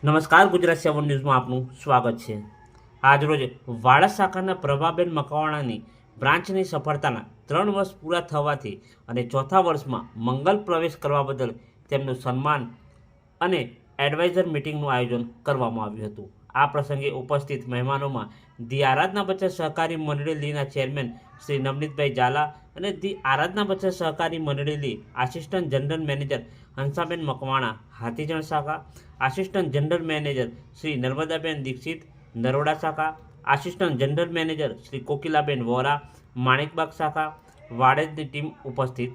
નમસ્કાર, ગુજરાત 7 ન્યૂઝમાં આપનું સ્વાગત છે। આજરોજ વાળા શાખાના પ્રભાબેન મકવાણાની બ્રાન્ચની સફળતાના 3 વર્ષ પૂરા થવાથી અને ચોથા વર્ષમાં મંગલ પ્રવેશ કરવા બદલ તેમનું સન્માન અને એડવાઇઝર મિટિંગનું આયોજન કરવામાં આવ્યું હતું। આ પ્રસંગે ઉપસ્થિત મહેમાનોમાં ધી આરાધના બચત સહકારી મંડળીના ચેરમેન શ્રી નવનીતભાઈ ઝાલા અને ધી આરાધના બચત સહકારી મંડળી assistant general manager Hansaben Makwana Hathijan શાખા, assistant general manager Shri Narmadaben Dixit Naroda શાખા, assistant general manager Shri Kokilaben Vora Manekbagh શાખા વાડેજની ટીમ ઉપસ્થિત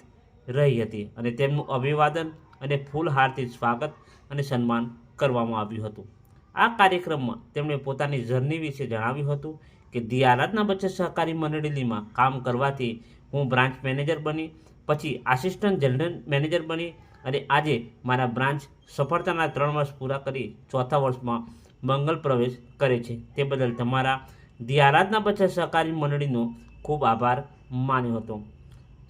રહી હતી અને તેમનું અભિવાદન અને ફૂલહારથી સ્વાગત અને સન્માન કરવામાં આવ્યું હતું। આ કાર્યક્રમમાં તેમણે પોતાની જર્ની વિશે જણાવ્યું હતું કે ધી આરાધના બચત સહકારી મંડળીમાં કામ કરવાથી હું બ્રાન્ચ મેનેજર બની, પછી આસિસ્ટન્ટ જનરલ મેનેજર બની અને આજે મારા બ્રાન્ચ સફળતાના 3 વર્ષ પૂરા કરી ચોથા વર્ષમાં મંગલ પ્રવેશ કરે છે। તે બદલ તમારા ધી આરાધના બચત સહકારી મંડળીનો ખૂબ આભાર માન્યો હતો।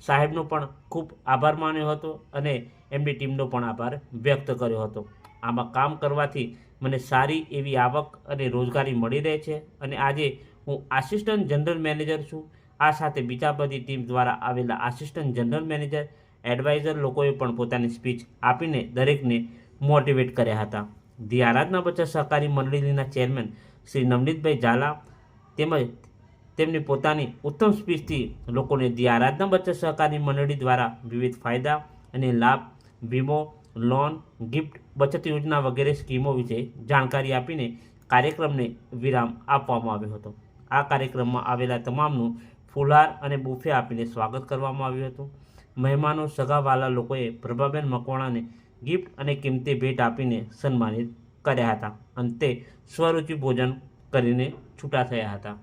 સાહેબનો પણ ખૂબ આભાર માન્યો હતો અને એમની ટીમનો પણ આભાર વ્યક્ત કર્યો હતો। આમાં કામ કરવાથી મને સારી એવી આવક અને રોજગારી મળી રહે છે અને આજે હું આસિસ્ટન્ટ જનરલ મેનેજર છું। આ સાથે બીજા બધી ટીમ દ્વારા આવેલા આસિસ્ટન્ટ જનરલ મેનેજર એડવાઇઝર લોકોએ પણ પોતાની સ્પીચ આપીને દરેકને મોટિવેટ કર્યા હતા। ધી આરાધના બચત સહકારી મંડળીના ચેરમેન શ્રી નવનીતભાઈ ઝાલા તેમજ તેમની પોતાની ઉત્તમ સ્પીચથી લોકોને ધી આરાધના બચત સહકારી મંડળી દ્વારા વિવિધ ફાયદા અને લાભ, વીમો, લોન, ગિફ્ટ, બચત યોજના વગેરે સ્કીમો વિશે જાણકારી આપીને કાર્યક્રમને વિરામ આપવામાં આવ્યો હતો। આ કાર્યક્રમમાં આવેલા તમામનું ફુલહાર અને બુફે આપીને સ્વાગત કરવામાં આવ્યું હતું। મહેમાનો સગાવાલા લોકોએ પ્રભાબેન મકવાણાને ગિફ્ટ અને કિંમતી ભેટ આપીને સન્માનિત કર્યા હતા। અંતે સ્વરૂચિ ભોજન કરીને છૂટા થયા હતા।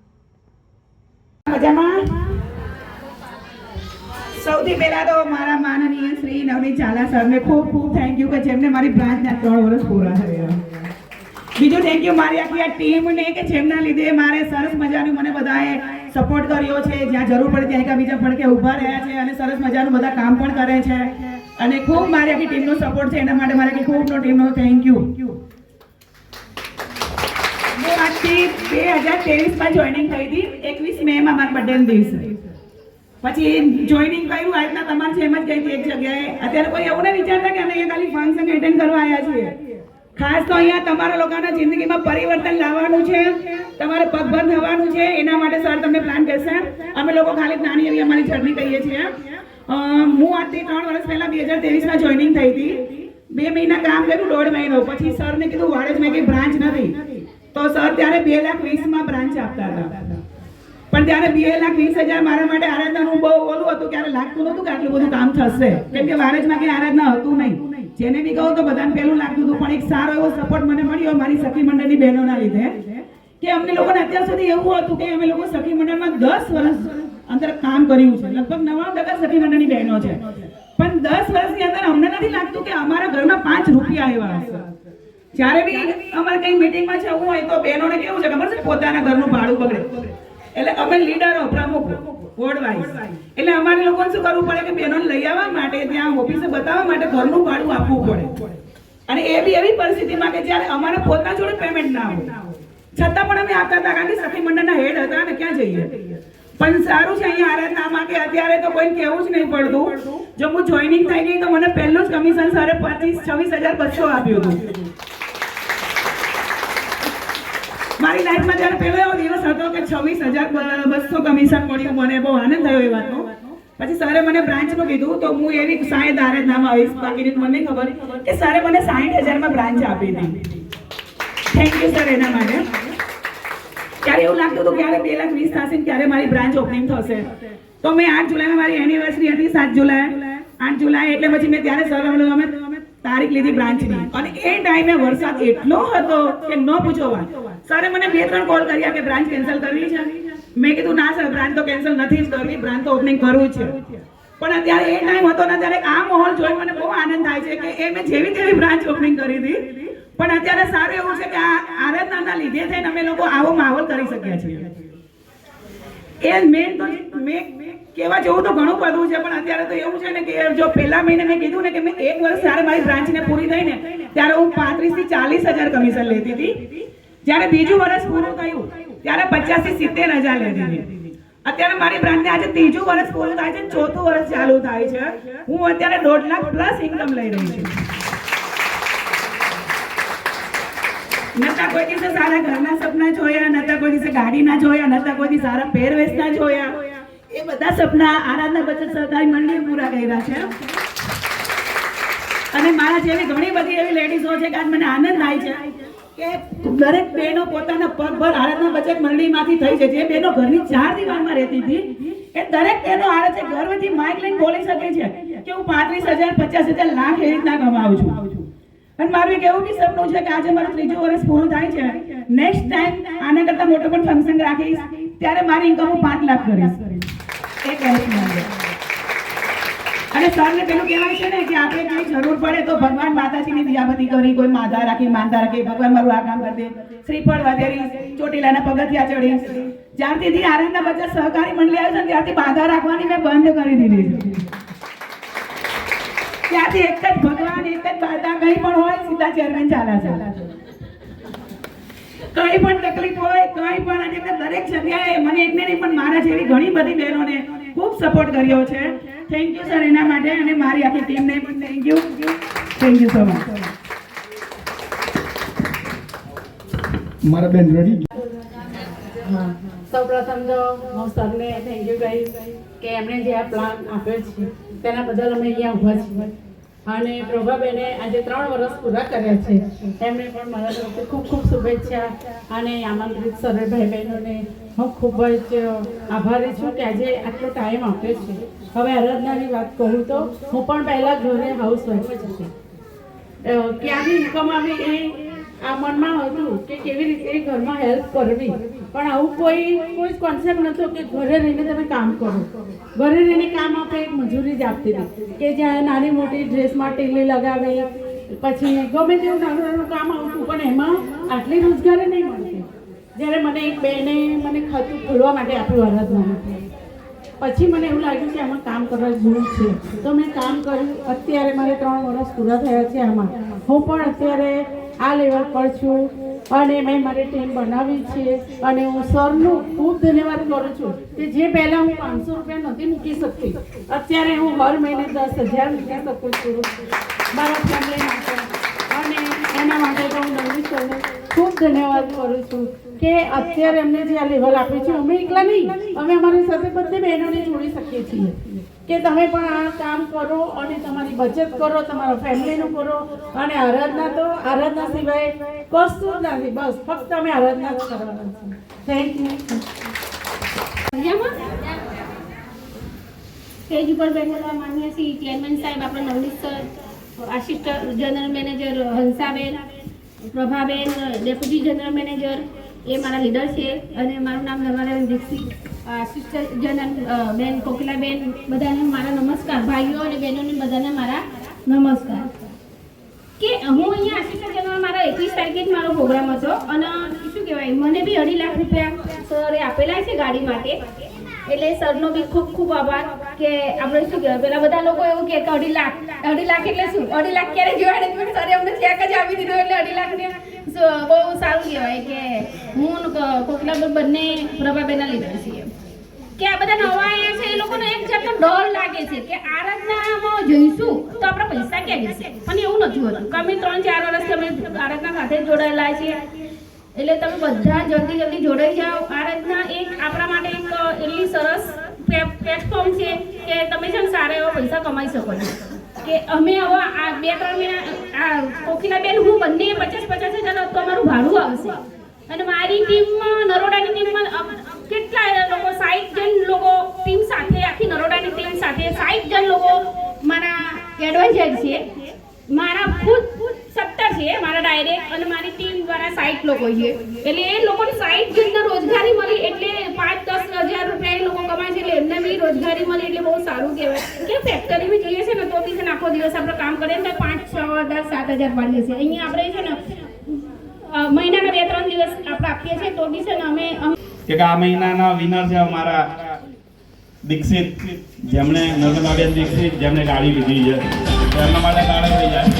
સૌથી પહેલા તો મારા માનનીય શ્રી નવનીત ઝાલા સરને ખૂબ ખૂબ થેન્ક યુ કે જેમને મારી બ્રાન્ચના 3 વર્ષ પૂરા થયા। બીજું થેન્ક યુ મારી આખી આ ટીમને કે જેમના લીધે મારે સરસ મજાનું મને બધાએ સપોર્ટ કર્યો છે। જ્યાં જરૂર પડે ત્યાં એકબીજા પડકે ઊભા રહ્યા છે અને સરસ મજાનું બધા કામ પણ કરે છે અને ખૂબ મારી આખી ટીમનો સપોર્ટ છે। એના માટે મારી ખૂબનો ટીમનો થેન્ક યુ। હું આજથી 2023માં જોઈનિંગ થઈ હતી, 21 મેમાં મારા બર્થડેના દિવસે। પછી જોઈનિંગ કર્યું આજના તમારી જેમ જ ગઈ એક જગ્યાએ। અત્યારે કોઈ એવું નહીં વિચારતા કે અમે અહીંયા ખાલી ફંક્શન એટેન્ડ કરવા આવ્યા છીએ। ખાસ તો અહીંયા તમારા લોકોના જિંદગીમાં પરિવર્તન લાવવાનું છે, તમારે પગભર થવાનું છે। એના માટે સર તમને પ્લાન કરશે। અમે લોકો ખાલી નાની એવી અમારી જર્ની કહીએ છીએ। હું આજથી 3 વર્ષ પહેલા 2023માં જોઈનિંગ થઈ હતી। 2 મહિના કામ કર્યું, 1.5 મહિનો પછી સરને કીધું વાડેજમાં કંઈ બ્રાન્ચ નથી, તો સર ત્યારે 2,20,000માં બ્રાન્ચ આપતા હતા। પણ ત્યારે 2,20,000 મારા માટે આરાધનાનું બહુ ઓલું હતું, ત્યારે લાગતું નહોતું કે આટલું બધું કામ થશે, કેમ કે વાડેજમાં કંઈ આરાધના હતું નહીં। જેને બી કહું તો બધાને પહેલું લાગતું હતું, પણ એક સારો એવો સપોર્ટ મને મળ્યો મારી સખી મંડળની બહેનોના લીધે કે અમને લોકોને અત્યાર સુધી એવું હતું કે અમે લોકો સખી મંડળમાં 10 વર્ષ અંદર કામ કર્યું છે। લગભગ 99% સખી મંડળની બહેનો છે, પણ 10 વર્ષની અંદર અમને નથી લાગતું કે અમારા ઘરમાં 5 રૂપિયા આવ્યા હશે। જ્યારે બી અમારે કંઈ મીટિંગમાં જવું હોય તો બહેનોને કેવું છે ખબર છે, પોતાના ઘરનું ભાડું બગડે એટલે અમે લીડરો પ્રમુખ વોર્ડ વાઇઝ એટલે અમારે લોકોને શું કરવું પડે કે બહેનોને લઈ આવવા માટે ત્યાં ઓફિસે બતાવવા માટે ઘરનું ભાડું આપવું પડે। અને એ બી એવી પરિસ્થિતિમાં કે જ્યારે અમારે પોતાના જોડે પેમેન્ટ ના હોય છતાં પણ અમે આપતા હતા, કારણ કે સખી મંડળના હેડ હતા અને ક્યાં જઈએ। પણ સારું છે અહીંયા આરાધનામાં કે અત્યારે તો કોઈને કહેવું જ નહીં પડતું। જો હું જોઈનિંગ થઈ ગઈ તો મને પહેલું જ કમિશન સરે 26,200 આપ્યું હતું। મારી લાઈફમાં જ્યારે પહેલો એવો દિવસ હતો કે 26,200 કમિશન મળ્યું, મને બહુ આનંદ થયો એ વાતનો। પછી સરે મને બ્રાન્ચનું કીધું તો હું એવી શાયદ આરાધનામાં આવીશ, બાકીની મને નહીં ખબર કે સરે મને 60,000માં બ્રાન્ચ આપી હતી। થેન્ક યુ સર એના માટે। ત્યારે એવું લાગતું હતું ક્યારે 2,20,000 થશે ને ક્યારે મારી બ્રાન્ચ ઓપનિંગ થશે। તો મેં 8 જુલાઈમાં મારી એનિવર્સરી હતી, 7 જુલાઈ 8 જુલાઈ એટલે પછી મેં ત્યારે સર અમે તારીખ લીધી બ્રાન્ચની અને એ ટાઈમે વરસાદ એટલો હતો કે ન પૂછો વાત। સરે મને 2-3 કોલ કર્યા કે બ્રાન્ચ કેન્સલ કરવી છે। મેં કીધું ના સર, બ્રાન્ચ તો કેન્સલ નથી જ કરવી, બ્રાન્ચ તો ઓપનિંગ કરવું છે। પણ અત્યારે એ ટાઈમ હતો ને ત્યારે આ માહોલ જોઈ મને બહુ આનંદ થાય છે કે એ મેં જેવી તેવી બ્રાન્ચ ઓપનિંગ કરી હતી। પણ અત્યારે સારું એવું છે કે આ આરાધનાના લીધે થઈને અમે લોકો આવો માહોલ કરી શક્યા છીએ। એ મેન તો મેં કેવા જેવું તો ઘણું બધું છે, પણ અત્યારે તો એવું છે ને કે જો પહેલા મહિને મેં કીધું ને કે મેં 1 વર્ષ જ્યારે મારી બ્રાન્ચને પૂરી થઈ ને ત્યારે હું 35 થી 40,000 કમિશન લેતી હતી. જ્યારે બીજું વર્ષ પૂરું થયું ત્યારે 50 થી 70,000 લેતી હતી. અત્યારે મારી બ્રાન્ચને આજે ત્રીજું વર્ષ પૂરું થાય છે, ચોથું વર્ષ ચાલુ થાય છે, હું અત્યારે 1.5 લાખ પ્લસ ઇન્કમ લઈ રહી છું. નતા કોઈ દિવસે સારા ઘરના સપના જોયા, નતા કોઈ દિવસે ગાડીના જોયા, નતા કોઈ દિવસે સારા પહેરવેશના જોયા. એ બધા સપના આરાધના બચત સહકારી મંડળીએ પૂરા કર્યા છે. અને મારા જેવી ઘણી બધી એવી લેડીઝો છે કે આજ મને આનંદ થાય છે કે દરેક બહેનો પોતાના પગભર આરાધના બચત મંડળીમાંથી થઈ છે. જે બહેનો ઘરની 4 દિવાલમાં રહેતી હતી એ દરેક બહેનો આવે છે ગર્વથી માઇક લઈને બોલી શકે છે કે હું 35,000 50,000 લાખ એ રીતના કમાઉં છું. અને મારું એક એવું બી સપનું છે કે આજે મારું ત્રીજું વર્ષ પૂરું થાય છે, નેક્સ્ટ ટાઈમ આના કરતાં મોટો પણ ફંક્શન રાખીશ ત્યારે મારી ઇન્કમ હું 5 લાખ કરીશ એક વર્ષમાં. અને સરને પેલું કહેવાય છે ને કે આપણે કઈ જરૂર પડે તો ભગવાન માતાજીની દિયાબતી કરી, કોઈ માતા રાખી માનતા રાખી, ભગવાન મારું આ કામ કરી દે, શ્રીફળ વધેરીશ, ચોટીલાના પગથિયા ચડીશ. જ્યારથી આરાધના બચત સહકારી મંડળી આવી છે ત્યારથી બાધા રાખવાની મેં બંધ કરી દીધી છે. ત્યાંથી એક જ ભગવાન, એક જ બાધા, કંઈ પણ હોય સીધા ચેરમેન ચાલ્યા છે. કંઈ પણ તકલીફ હોય, કંઈ પણ, અને મેં દરેક જગ્યાએ મને એકને નહીં પણ મારા જેવી ઘણી બધી બહેનોને ખૂબ સપોર્ટ કર્યો છે. થેન્ક યુ સર એના માટે, અને મારી આખી ટીમને પણ થેન્ક યુ સો મચ. મારા બેન રેડી. સૌપ્રથમ તો હું સરને થેન્ક યુ કહીશ કે એમણે જે આ પ્લાન આપ્યો છે તેના બદલ અમે અહીંયા ઊભા છીએ. અને પ્રભાબેને આજે 3 વર્ષ પૂરા કર્યા છે, એમને પણ મારા તરફથી ખૂબ ખૂબ શુભેચ્છા. અને આમંત્રિત સર્વે ભાઈ બહેનોને હું ખૂબ જ આભારી છું કે આજે આટલો ટાઈમ આપ્યો છે. હવે આરાધનાની વાત કહું તો હું પણ પહેલાં ઘરે હાઉસવાઈફ જ હતી. ક્યાંથી ઇન્કમ આવી એ આ મનમાં હતું કે કેવી રીતે ઘરમાં હેલ્પ કરવી, પણ આવું કોઈ જ કોન્સેપ્ટ નહોતો કે ઘરે રહીને તમે કામ કરો. ઘરે રહીને કામ આપે એક મજૂરી જ આપતી હતી કે જ્યાં નાની મોટી ડ્રેસમાં ટીલી લગાવી, પછી ગમે તેવું નાનું નાનું કામ આવતું, પણ એમાં આટલી રોજગારી નહીં મળતી. જ્યારે મને એક બેને મને ખાતું ખોલવા માટે આપ્યું આરાધનામાં, પછી મને એવું લાગ્યું કે આમાં કામ કરવા જેવું છે, તો મેં કામ કર્યું. અત્યારે મારે 3 વર્ષ પૂરા થયા છે આમાં. હું પણ અત્યારે આ લેવલ પર છું અને મેં મારી ટીમ બનાવી છે. અને હું સરનું ખૂબ ધન્યવાદ કરું છું કે જે પહેલાં હું 500 રૂપિયા નહોતી મૂકી શકતી, અત્યારે હું હર મહિને 10,000 મૂકી શકું છું મારા ફેમિલી માટે. અને એના માટે તો હું નવની સરને ખૂબ ધન્યવાદ કરું છું કે અત્યારે અમને જે આ લેવલ આપ્યું છે, અમે એકલા નહીં, અમે અમારી સાથે બધી બહેનોને જોડી શકીએ છીએ કે તમે પણ આ કામ કરો અને તમારી બચત કરો, તમારા ફેમિલીનું કરો. અને આરાધના સિવાય કશું જ નથી, બસ ફક્ત અમે આરાધના જ કરવાના છે. Thank you. સ્ટેજ ઉપર બેઠેલા માન્ય શ્રી ચેરમેન સાહેબ, આપણા Navnit sir, assistant general manager Hansaben, Prabhaben deputy general manager, એ મારા લીડર છે. અને મારું નામ નર્મદાબેન દીક્ષિત, આસિસ્ટન્ટ જનરલ બેન કોકિલાબેન, બધાને મારા નમસ્કાર. ભાઈઓ અને બહેનોને બધાને મારા નમસ્કાર. કે હું અહીંયા આસિસ્ટન્ટ જનરલ, મારા 21 તારીખે જ મારો પ્રોગ્રામ હતો. અને શું કહેવાય, મને બી 2.5 લાખ રૂપિયા સરે આપેલા છે ગાડી માટે. એટલે સરનો બી ખૂબ ખૂબ આભાર. કે આપણે શું કહેવાય, પેલા બધા લોકો એવું કહે કે 2.5 લાખ એટલે શું, 2.5 લાખ ક્યારે જોયા નથી, પણ સરે અમને ચેક જ આપી દીધો. એટલે 2.5 લાખને બહુ સારું કહેવાય કે હું કોકિલાબેન બંને પ્રભાબેનના લીડર છીએ. કે આ બધા નવા આવ્યા છે, એ લોકોને એક જાતનો ડર લાગે છે કે આરાધનામાં જઈશું તો આપણા પૈસા ક્યાં જશે, પણ એવું નથી હોતું. અમે 3-4 વર્ષથી અમે આરાધના સાથે જ જોડાયેલા છીએ. એટલે તમે બધા જલ્દી જોડાઈ જાઓ. આરાધના એક આપણા માટે એક એટલી સરસ પ્લેટફોર્મ છે કે તમે છે ને સારા એવા પૈસા કમાઈ શકો છો. કે અમે હવે આ 2-3 મહિના આ કોકિલાબેન હું બંને 50,000 તો અમારું ભાડું આવશે. અને મારી ટીમમાં, નરોડાની ટીમમાં કેટલા લોકો, 60 જણ લોકો ટીમ સાથે, આખી નરોડાની ટીમ સાથે 60 જણ લોકો મારા એડવાઇઝર છે. મારા ખુદ 17 છે મારા ડાયરેક્ટ, અને મારી ટીમ દ્વારા 60 લોકો છે. એટલે એ લોકોને 60 જણને રોજગારી મળી, એટલે 5-10 હજાર રૂપિયા એ લોકો કમાય છે. એટલે એમને બી રોજગારી મળી, એટલે બહુ સારું કહેવાય. કે ફેક્ટરીમાં જઈએ છે ને તો બી છે ને આખો દિવસ આપણે કામ કરીએ ને 5-6-10-7 હજાર પાડીએ છીએ. અહીંયા આપણે છે ને મહિનાના 2-3 દિવસ આપણે આપીએ છીએ તો બી છે ને અમે કે આ મહિનાના વિનર છે અમારા દીક્ષિત, જેમણે નર્મદાબેન દીક્ષિત જેમણે ગાડી લીધી છે, તો એમના માટે તાળીઓ થઈ જાય.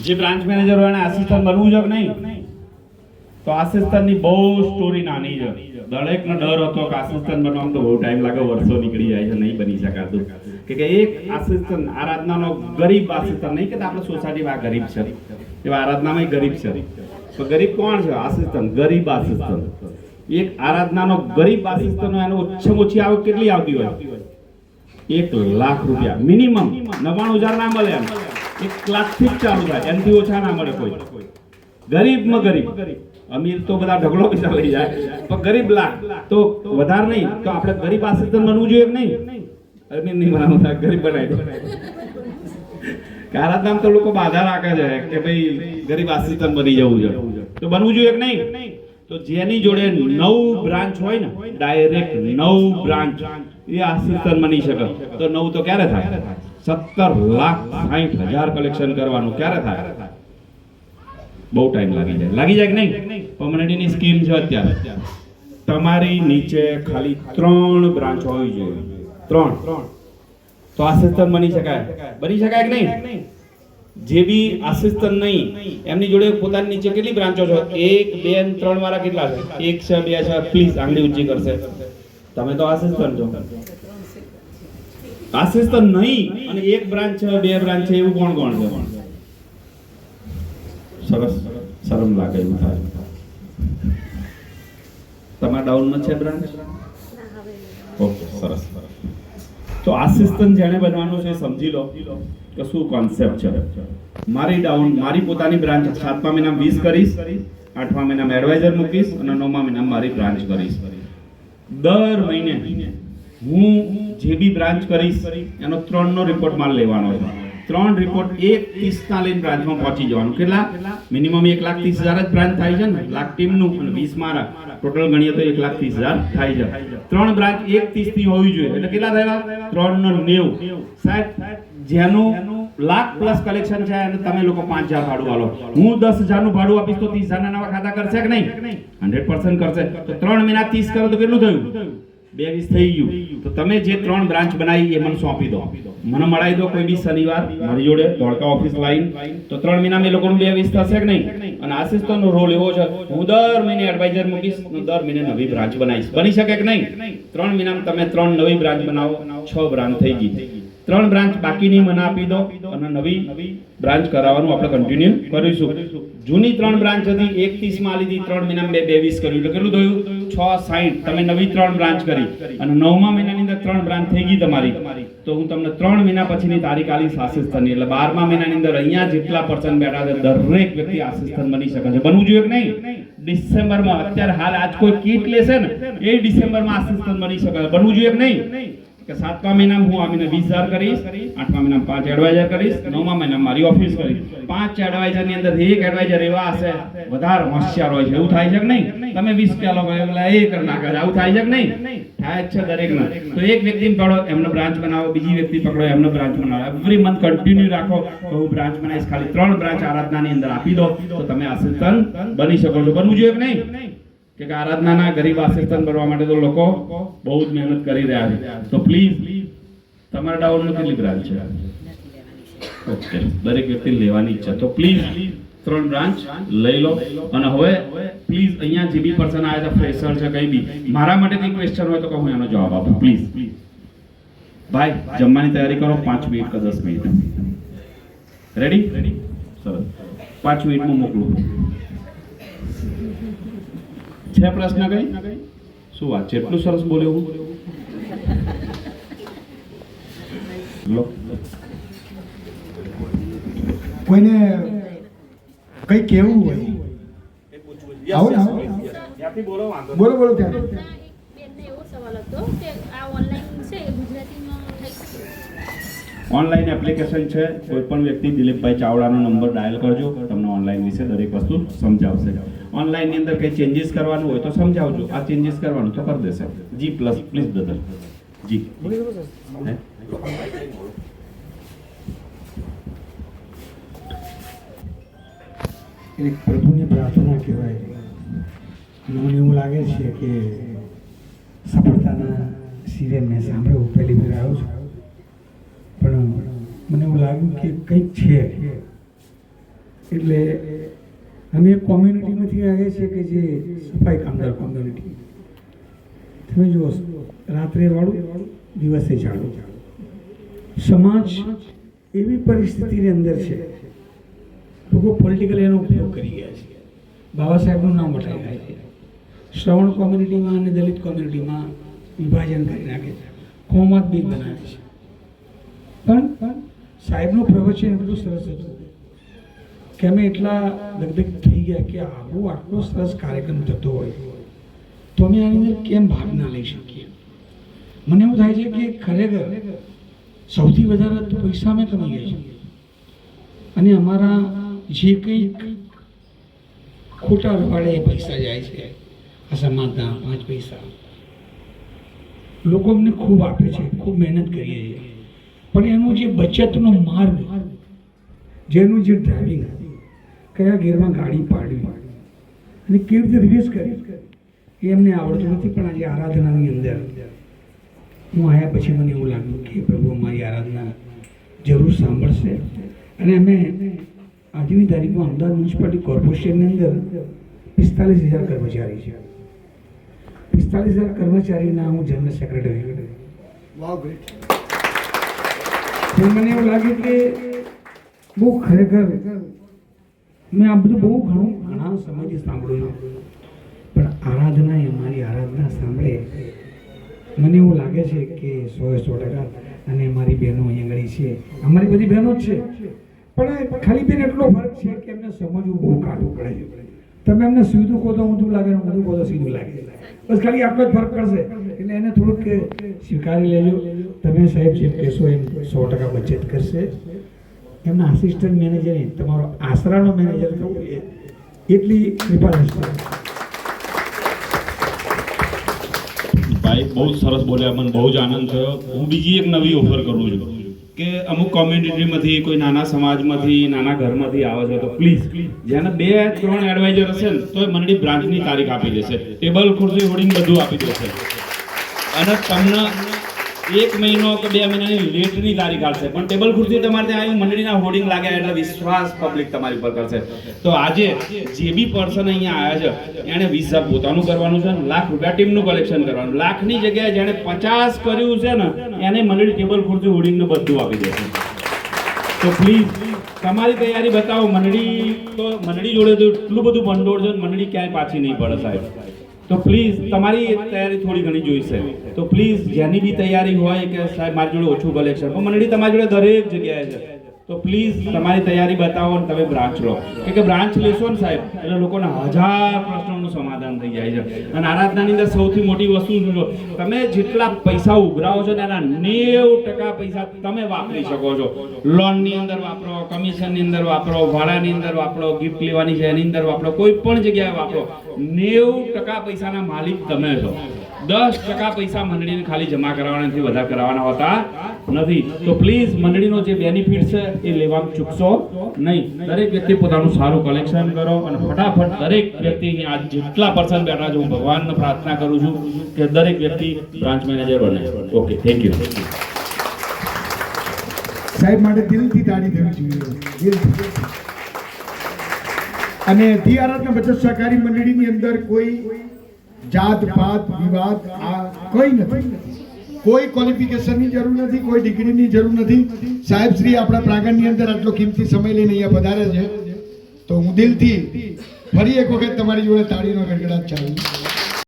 જે બ્રાન્ચ મેનેજર હોય એને આસિસ્ટન્ટ બનવું છે કે નહીં? તો આસિસ્ટન્ટની બહુ સ્ટોરી નાની છે. દરેકનો ડર હતો કે આસિસ્ટન્ટ બનવામાં તો બહુ ટાઈમ લાગે, વર્ષો નીકળી જાય છે, નહીં બની શકાતું. કે એક આસિસ્ટન્ટ આરાધનાનો ગરીબ આસિસ્ટન્ટ, નહીં કે આપણે સોસાયટીમાં ગરીબ છે, એવા આરાધનામાં ગરીબ છે. તો ગરીબ કોણ છે? આસિસ્ટન્ટ, ગરીબ આસિસ્ટન્ટ. એક આરાધનાનો ગરીબ આસિસ્ટન્ટ એનો ઓછામાં ઓછી આવક કેટલી આવતી હોય? 1 લાખ રૂપિયા મિનિમમ. 99,000 ના મળે, એમ 1 લાખથી જ ચાલુ થાય, એનાથી ઓછા ના મળે કોઈ. ગરીબમાં ગરીબ. અમીર તો બધા ઢગલો પૈસા લઈ જાય, પણ ગરીબ લાખ તો વધારે નહીં. તો આપણે ગરીબ આસિસ્ટન્ટ બનવું જોઈએ કે નહીં? અમીર નહીં બનાવવું, ગરીબ બનાવી દો. કારણ નામ તો લોકો બાધા રાખે છે કે ભાઈ ગરીબ આસિસ્ટન્ટ બની જવું છે, તો બનવું જોઈએ કે નહીં? તો જેની જોડે 9 બ્રાન્ચ હોય ને, ડાયરેક્ટ 9 બ્રાન્ચ, એ આસિસ્ટન્ટ બની શકે. તો 9 તો ક્યારે થાય? 17,60,000 કલેક્શન કરવાનું ક્યારે થાય? બહુ ટાઈમ લાગી જાય કે નહીં? પરમનન્ટની સ્કીમ છે અત્યારે. તમારી નીચે ખાલી 3 બ્રાન્ચ હોવી જોઈએ, 3. તો આસિસ્ટન્ટ બની શકાય કે નહીં? જે બી આસિસ્ટન્ટ નહીં, એમની જોડે પોતાની નીચે કેટલી બ્રાન્ચો છે? 1, 2, 3 વાળા કેટલા છે? 1 છે, 2 છે, પ્લીઝ આંગળી ઊંચી કરશે. તમે તો આસિસ્ટન્ટ છો. આસિસ્ટન્ટ નહીં અને 1 બ્રાન્ચ છે, 2 બ્રાન્ચ છે, એવું કોણ છે? સરસ, શરમ લાગે એવું થાય. તમારા ડાઉનમાં છે બ્રાન્ચ? ઓકે, સરસ. તો આસિસ્ટન્ટ જેણે બનવાનું છે સમજી લો કે શું કોન્સેપ્ટ છે. મારી પોતાની બ્રાન્ચ 7મા મહિનામાં 20 કરીશ, 8મા મહિનામાં એડવાઇઝર મૂકીશ અને 9મા મહિનામાં મારી બ્રાન્ચ કરીશ. દર મહિને હું જે બી બ્રાન્ચ કરીશ એનો 3નો રિપોર્ટ માલ લેવાનો છે. 3 રિપોર્ટ 1,30,000 લઈને બ્રાન્ચમાં પહોંચી જવાનું. કેટલા? મિનિમમ 1,30,000 જ બ્રાન્ચ થાય છે ને, લાખ ટીમનું અને 20 મારા, ટોટલ ગણીએ તો 1,30,000 થાય છે. 3 બ્રાન્ચ 1,30 ની હોવી જોઈએ, એટલે કેટલા થયા? 3 નો 90. સાહેબ, જેનું લાખ પ્લસ કલેક્શન છે અને તમે લોકો 5,000 ભાડું આલો, હું 10,000 નું ભાડું આપીશ તો 30,000 ના નવા ખાતા કરશે કે નહીં? 100% કરશે. તો 3 મહિના 30 કરો તો કેટલું થયું? 22 થઈ ગયું. તો તમે જે 3 બ્રાન્ચ બનાવી એ મને સોંપી દો, મને મળાવી દો કોઈ બી શનિવાર મારી જોડે ધોળકા ઓફિસ લાઈન. તો 3 મહિનામાં એ લોકોનું 22 થશે કે નહીં? અને આસિસ્ટન્ટનો રોલ એવો છે, હું દર મહિને એડવાઇઝર મૂકીશ, દર મહિને નવી બ્રાન્ચ બનાવીશ. બની શકે કે નહીં? 3 મહિનામાં તમે 3 નવી બ્રાન્ચ બનાવો, 6 બ્રાન્ચ થઈ ગઈ. 3 બ્રાન્ચ બાકીની મને આપી દો અને નવી બ્રાન્ચ કરાવવાનું આપણે કન્ટિન્યુ કરીશું. જૂની 3 બ્રાન્ચ હતી, 1,30 માં લીધી, 3 મહિનામાં 22 કર્યું, એટલે કેટલું થયું? 6,60. તમે નવી 3 બ્રાન્ચ કરી અને 9મા મહિનાની અંદર 3 બ્રાન્ચ થઈ ગઈ તમારી. તો હું તમને 3 મહિના પછીની તારીખ આલીશ આસિસ્ટન્ટની, એટલે 12મા મહિનાની અંદર અહીંયા જેટલા પર્સન્ટ બેઠા છે દરેક વ્યક્તિ આસિસ્ટન્ટ બની શકે છે. બનવું જોઈએ કે નહીં? ડિસેમ્બરમાં, અત્યારે હાલ આજ કોઈ કીટ લેશે ને એ ડિસેમ્બરમાં આસિસ્ટન્ટ બની શકે છે. બનવું જોઈએ કે નહીં? કે 7મા મહિનામાં હું આવીને 20,000 કરીશ, 8મા મહિનામાં 5 એડવાઇઝર કરીશ, 9મા મહિનામાં મારી ઓફિસ કરીશ. 5 એડવાઇઝરની અંદર એક એડવાઇઝર એવા હશે વધારે હોશિયાર હોય છે, એવું થાય છે કે નહીં? તમે 20 કિલો પેલા એ કરી નાખે છે, આવું થાય છે કે નહીં? થાય જ છે દરેકના. તો એક વ્યક્તિને પકડો, એમનો બ્રાન્ચ બનાવો, બીજી વ્યક્તિ પકડો, એમનો બ્રાન્ચ બનાવો. એવરી મંથ કન્ટિન્યુ રાખો કે હું બ્રાન્ચ બનાવીશ. ખાલી 3 બ્રાન્ચ આરાધનાની અંદર આપી દો તો તમે આસિસ્ટન્ટ બની શકો છો. બનવું જોઈએ કે નહીં? કે આરાધનાના ગરીબ આસિસ્ટન્ટ બનવા માટે તો લોકો બહુ જ મહેનત કરી રહ્યા છે. તો પ્લીઝ તમારા ડાઉનમાં કેટલી બ્રાન્ચ છે? ઓકે, દરેક વ્યક્તિ લેવાની ઈચ્છા, તો પ્લીઝ 3 બ્રાન્ચ લઈ લો. અને હવે પ્લીઝ અહીંયા જે બી પર્સન આવ્યા છે, ફ્રેશર છે, કઈ બી મારા માટે કઈ ક્વેશ્ચન હોય તો હું એનો જવાબ આપું. પ્લીઝ ભાઈ, જમવાની તૈયારી કરો. 5 મિનિટ કે 10 મિનિટ. રેડી? સરસ, 5 મિનિટમાં મોકલું. છે પ્રશ્ન કઈ? શું વાત છે? એટલું સરસ બોલ્યો હું. લો, કોઈને કઈ કેવું હોય આવો ને, આવો. બોલો બોલો ત્યાં. બેનને એવો સવાલ હતો કે આ ઓનલાઈન છે ગુજરાતીમાં થઈ શકે? ઓનલાઈન એપ્લિકેશન છે, કોઈ પણ વ્યક્તિ દિલીપભાઈ ચાવડાનો નંબર ડાયલ કરજો, તમને ઓનલાઈન વિશે દરેક વસ્તુ સમજાવશે. ઓનલાઈનની અંદર કંઈ ચેન્જીસ કરવાનું હોય તો સમજાવજો, આ ચેન્જીસ કરવાનું તો કરી દેશે. જી પ્લસ પ્લીઝ બ્રધર જી. એક પ્રભુની પ્રાર્થના કહેવાય. મને એવું લાગે છે કે સફળતાના સિરિયલ મેં સાંભળ્યું, પહેલી વાર આવ્યો છું, પણ મને એવું લાગ્યું કે કંઈક છે. એટલે અમે એક કોમ્યુનિટીમાંથી આવ્યા છીએ કે જે સફાઈ કામદાર કોમ્યુનિટી. તમે જુઓ, રાત્રે વાળું, દિવસે ઝાડું. સમાજ એવી પરિસ્થિતિની અંદર છે, લોકો પોલિટિકલ એનો ઉપયોગ કરી ગયા છે, બાબા સાહેબનું નામ વટાવી રહ્યા છે, શ્રવણ કોમ્યુનિટીમાં અને દલિત કોમ્યુનિટીમાં વિભાજન કરી નાખે છે, કોમત બી બનાવે છે. પણ સાહેબનું પ્રવચન એટલું સરસ હતું કે અમે એટલા દગદગ થઈ ગયા કે આટલો સરસ કાર્યક્રમ થતો હોય તો અમે આની અંદર કેમ ભાગ ના લઈ શકીએ. મને એવું થાય છે કે ખરેખર સૌથી વધારે તો પૈસા અમે કમાઈ ગયા છે, અને અમારા જે કંઈક ખોટા રવાડે પૈસા જાય છે, આ સમાજના 5 પૈસા લોકો અમને ખૂબ આપે છે, ખૂબ મહેનત કરીએ છીએ, પણ એનો જે બચતનો માર્ગ, જેનું જે ડ્રાઇવિંગ, કયા ગેરમાં ગાડી પાડવી અને કેવી રીતે રિવેસ કરવી, એ એમને આવડતું નથી. પણ આજે આરાધનાની અંદર હું આવ્યા પછી મને એવું લાગ્યું કે પ્રભુ અમારી આરાધના જરૂર સાંભળશે. અને અમે આજની તારીખમાં અમદાવાદ મ્યુનિસિપાલિટી કોર્પોરેશનની અંદર 45,000 કર્મચારી છે. 45,000 કર્મચારીના હું જનરલ સેક્રેટરી. મને એવું લાગે કે બહુ ખરેખર મેં આ બધું ઘણા સમયથી સાંભળ્યું, પણ આરાધના એ અમારી આરાધના સાંભળે, મને એવું લાગે છે કે 100% અને મારી બહેનો અહીંયા આગળ છે, અમારી બધી બહેનો જ છે, પણ ખાલી બેન એટલો ફરક છે કે એમને સમજવું બહુ કાઢવું પડે છે. તમે એમને સીધું કહો તો ઊંધું લાગે, ઊંધું કહો તો સીધું લાગે, બસ ખાલી આટલો જ ફરક પડશે. એટલે એને થોડુંક સ્વીકારી લેજો. તમે સાહેબ જેમ કહેશો એમ 100% બચત કરશે. એમના આસિસ્ટન્ટ મેનેજર, તમારો આશરાનો મેનેજર થવું એટલી કૃપા રહેશે. ભાઈ બહુ સરસ બોલ્યા, મને બહુ જ આનંદ થયો. હું બીજી એક નવી ઓફર કરું છું કે અમુક કોમ્યુનિટીમાંથી, કોઈ નાના સમાજમાંથી, નાના ઘરમાંથી આવે છે તો પ્લીઝ જેને 2-3 એડવાઇઝર હશે ને તો મંડળી બ્રાન્ચની તારીખ આપી દેશે, ટેબલ ખુરશી હોર્ડિંગ બધું આપી દેશે, અને તમને 1 મહિનો કે 2 મહિનાની લેટની તારીખ આપશે, પણ ટેબલ ખુરશી તમારે ત્યાં આવી મંડળીના હોર્ડિંગ લાગ્યા એટલે વિશ્વાસ પબ્લિક તમારી ઉપર કરશે. તો આજે જે બી પર્સન અહીંયા આવ્યા છે એણે 20,000 પોતાનું કરવાનું છે, ₹1,00,000 ટીમનું કલેક્શન કરવાનું. 1,00,000ની જગ્યાએ જેણે 50 કર્યું છે ને એને મંડળી ટેબલ ખુરશી હોર્ડિંગ ને બધું આપી દેશે. તો પ્લીઝ તમારી તૈયારી બતાવો. મંડળી જોડે તો એટલું બધું ભંડોળ છે, મંડળી ક્યાંય પાછી નહીં પડે સાહેબ. તો પ્લીઝ તમારી તૈયારી થોડી ઘણી જોઈશે. તો પ્લીઝ જેની બી તૈયારી હોય કે સાહેબ મારી જોડે ઓછું કલેક્શન, પણ મંડળી તમારી જોડે દરેક જગ્યાએ છે, તો પ્લીઝ તમારી તૈયારી બતાવો અને તમે બ્રાન્ચ લો. કે બ્રાન્ચ લેશો ને સાહેબ એટલે લોકોના 1000 પ્રશ્નોનું સમાધાન થઈ જાય છે. અને આરાધનાની અંદર સૌથી મોટી વસ્તુ શું છે, તમે જેટલા પૈસા ઉઘરાવો છો ને એના 90% પૈસા તમે વાપરી શકો છો. લોનની અંદર વાપરો, કમિશનની અંદર વાપરો, ભાડાની અંદર વાપરો, ગિફ્ટ લેવાની છે એની અંદર વાપરો, કોઈ પણ જગ્યાએ વાપરો. 90% પૈસાના માલિક તમે છો. 10% પૈસા મંડળીને ખાલી જમા કરાવવાના નથી, વધારે કરાવવાના હોતા નથી. તો પ્લીઝ મંડળીનો જે બેનિફિટ છે એ લેવાનું ચૂકશો નહીં. દરેક વ્યક્તિ પોતાનું સારું કલેક્શન કરો અને ફટાફટ દરેક વ્યક્તિ અહીંયા જેટલા પર્સન બેઠા છે હું ભગવાનને પ્રાર્થના કરું છું કે દરેક વ્યક્તિ બ્રાન્ચ મેનેજર બને. Okay, thank you. સાહેબ માટે દિલથી તાળી થવી જોઈએ, દિલથી. અને ધી આરાધના બચત સહકારી મંડળીની અંદર કોઈ જાત પાત વિવાદ આ કોઈ નથી, કોઈ ક્વોલિફિકેશનની જરૂર નથી, કોઈ ડિગ્રીની જરૂર નથી. સાહેબ શ્રી આપણા પ્રાંગણની અંદર આટલો કિંમતી સમય લઈને અહીંયા પધારે છે, તો હું દિલથી ફરી એક વખત તમારી જોડે તાળીનો ગડગડાટ ચાલુ.